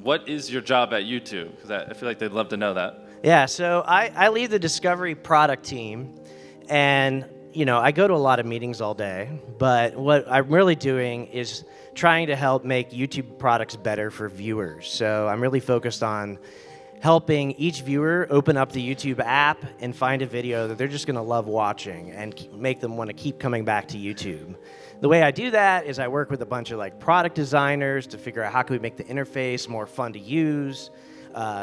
what is your job at YouTube? Because I feel like they'd love to know that. Yeah, so I lead the discovery product team, and I go to a lot of meetings all day, but what I'm really doing is trying to help make YouTube products better for viewers. So I'm really focused on helping each viewer open up the YouTube app and find a video that they're just going to love watching and make them want to keep coming back to YouTube. The way I do that is I work with a bunch of product designers to figure out how can we make the interface more fun to use,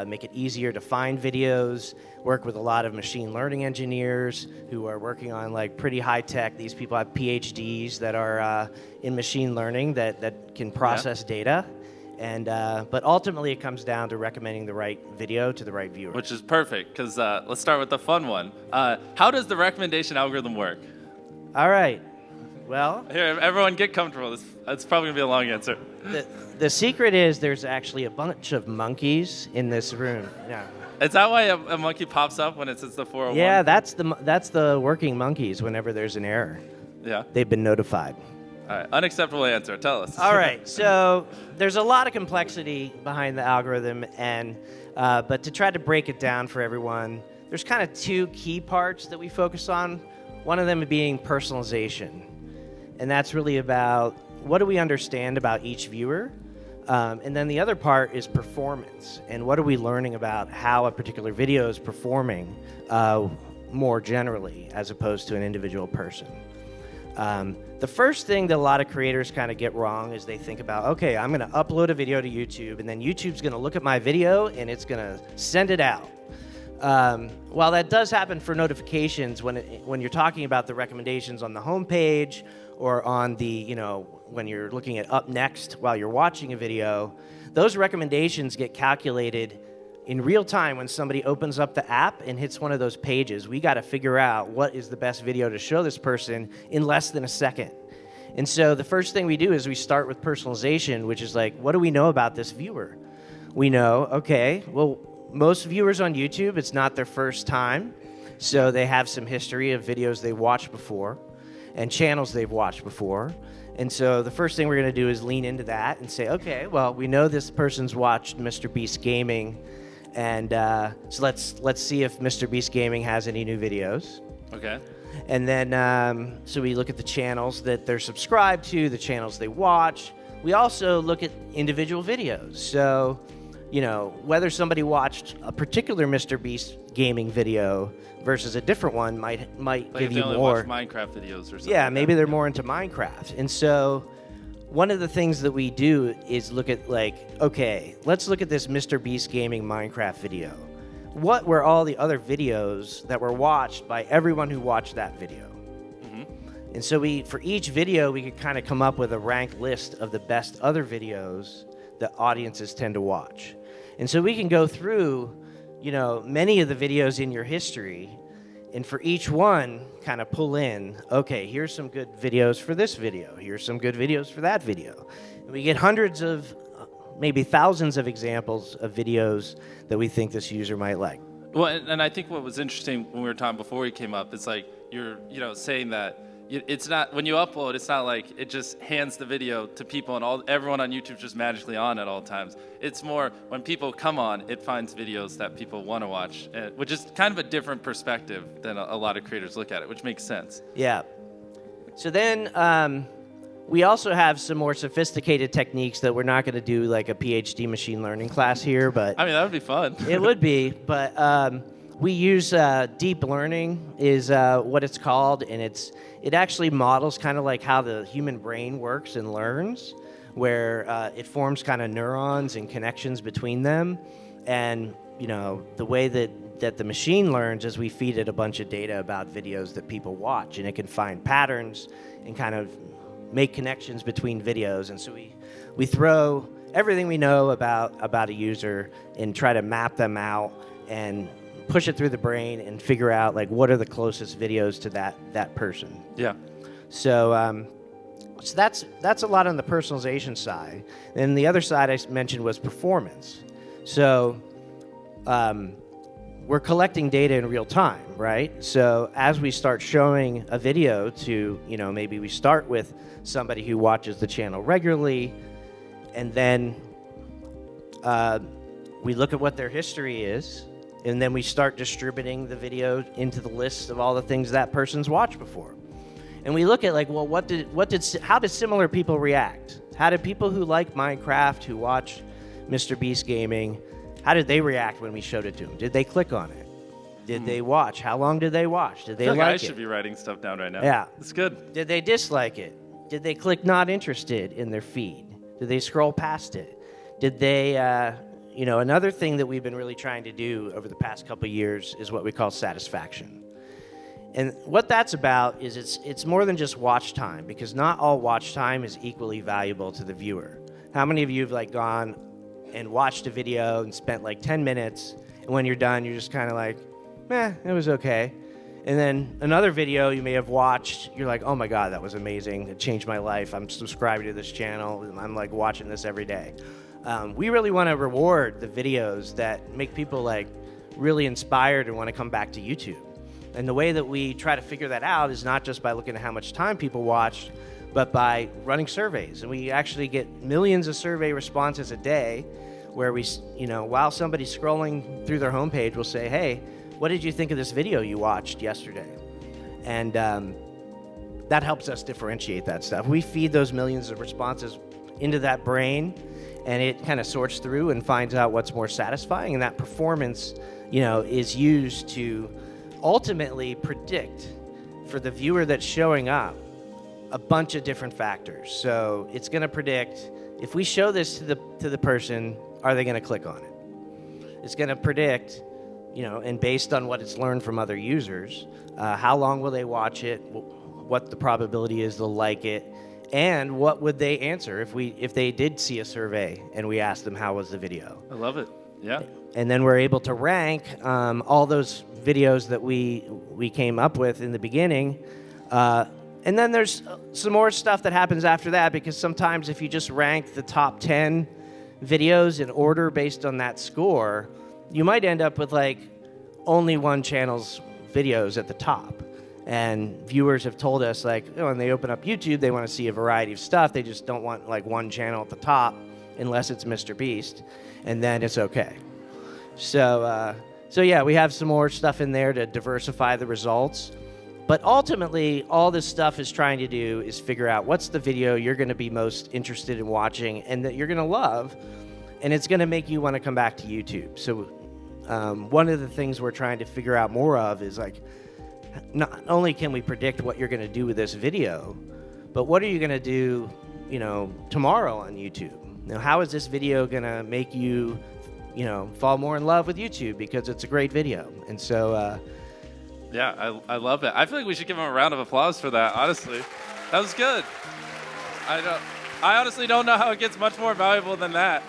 make it easier to find videos, work with a lot of machine learning engineers who are working on pretty high tech. These people have PhDs that are in machine learning that can process data. And but ultimately, it comes down to recommending the right video to the right viewer. Which is perfect, because let's start with the fun one. How does the recommendation algorithm work? All right. Well, here, everyone get comfortable. It's probably going to be a long answer. The secret is there's actually a bunch of monkeys in this room. Yeah. Is that why a monkey pops up when it says the 401? Yeah, that's the working monkeys whenever there's an error. Yeah. They've been notified. All right, unacceptable answer. Tell us. All right, so there's a lot of complexity behind the algorithm, and but to try to break it down for everyone, there's kind of two key parts that we focus on. One of them being personalization, and that's really about what do we understand about each viewer, and then the other part is performance, and what are we learning about how a particular video is performing more generally as opposed to an individual person. The first thing that a lot of creators kind of get wrong is they think about, okay, I'm going to upload a video to YouTube, and then YouTube's going to look at my video, and it's going to send it out. While that does happen for notifications, when you're talking about the recommendations on the homepage or on the, when you're looking at up next while you're watching a video, those recommendations get calculated in real time when somebody opens up the app and hits one of those pages. We got to figure out what is the best video to show this person in less than a second. And so the first thing we do is we start with personalization, which is what do we know about this viewer? We know, okay, well, most viewers on YouTube, it's not their first time, so they have some history of videos they watched before and channels they've watched before. And so the first thing we're going to do is lean into that and say, okay, well, we know this person's watched MrBeast Gaming, and so let's see if MrBeast Gaming has any new videos. Okay. And then so we look at the channels that they're subscribed to, the channels they watch. We also look at individual videos. So, whether somebody watched a particular MrBeast Gaming video versus a different one might give you more. Watch Minecraft videos or something. Yeah, maybe they're more into Minecraft. And so one of the things that we do is look at okay, let's look at this MrBeast Gaming Minecraft video. What were all the other videos that were watched by everyone who watched that video? Mm-hmm. And so for each video, we could kind of come up with a ranked list of the best other videos that audiences tend to watch. And so we can go through, many of the videos in your history, and for each one, kind of pull in, okay, here's some good videos for this video. Here's some good videos for that video. And we get hundreds of, maybe thousands of examples of videos that we think this user might like. Well, and I think what was interesting when we were talking before he came up, it's you're, saying that it's not, when you upload, it's not like it just hands the video to people and everyone on YouTube's just magically on at all times. It's more when people come on, it finds videos that people want to watch, which is kind of a different perspective than a lot of creators look at it, which makes sense. Yeah. So then we also have some more sophisticated techniques that we're not going to do like a PhD machine learning class here, but I mean, that would be fun. It would be, but we use deep learning is what it's called, and it actually models kind of like how the human brain works and learns, where it forms kind of neurons and connections between them. And, the way that the machine learns is we feed it a bunch of data about videos that people watch, and it can find patterns and kind of make connections between videos. And so we throw everything we know about a user and try to map them out and push it through the brain and figure out what are the closest videos to that person. Yeah. So so that's a lot on the personalization side. And the other side I mentioned was performance. So we're collecting data in real time, right? So as we start showing a video to, maybe we start with somebody who watches the channel regularly, and then we look at what their history is, and then we start distributing the video into the list of all the things that person's watched before. And we look at like, well, how did similar people react? How did people who like Minecraft, who watch MrBeast gaming, how did they react when we showed it to them? Did they click on it? Did they watch? How long did they watch? Did they I feel like I like should be writing stuff down right now. Yeah. It's good. Did they dislike it? Did they click not interested in their feed? Did they scroll past it? Did they, another thing that we've been really trying to do over the past couple of years is what we call satisfaction. And what that's about is it's more than just watch time, because not all watch time is equally valuable to the viewer. How many of you have like gone and watched a video and spent like 10 minutes, and when you're done, you're just kind of like, it was okay. And then another video you may have watched, you're like, oh my God, that was amazing. It changed my life. I'm subscribing to this channel. I'm like watching this every day. We really want to reward the videos that make people like really inspired and want to come back to YouTube. And the way that we try to figure that out is not just by looking at how much time people watched, but by running surveys. And we actually get millions of survey responses a day where we, while somebody's scrolling through their homepage, we'll say, hey, what did you think of this video you watched yesterday? And that helps us differentiate that stuff. We feed those millions of responses into that brain, and it kind of sorts through and finds out what's more satisfying. And that performance, is used to ultimately predict for the viewer that's showing up a bunch of different factors. So it's going to predict, if we show this to the person, are they going to click on it? It's going to predict, and based on what it's learned from other users, how long will they watch it, what the probability is they'll like it, and what would they answer if they did see a survey and we asked them how was the video. I love it. Yeah. And then we're able to rank all those videos that we came up with in the beginning. And then there's some more stuff that happens after that, because sometimes if you just rank the top 10 videos in order based on that score, you might end up with like only one channel's videos at the top. And viewers have told us like, when they open up YouTube, they want to see a variety of stuff. They just don't want like one channel at the top unless it's MrBeast, and then it's okay. So yeah, we have some more stuff in there to diversify the results. But ultimately, all this stuff is trying to do is figure out what's the video you're going to be most interested in watching and that you're going to love, and it's going to make you want to come back to YouTube. So one of the things we're trying to figure out more of is like, not only can we predict what you're going to do with this video, but what are you going to do, tomorrow on YouTube? Now, how is this video going to make you, fall more in love with YouTube because it's a great video? And so, yeah, I love it. I feel like we should give him a round of applause for that, honestly. That was good. I honestly don't know how it gets much more valuable than that.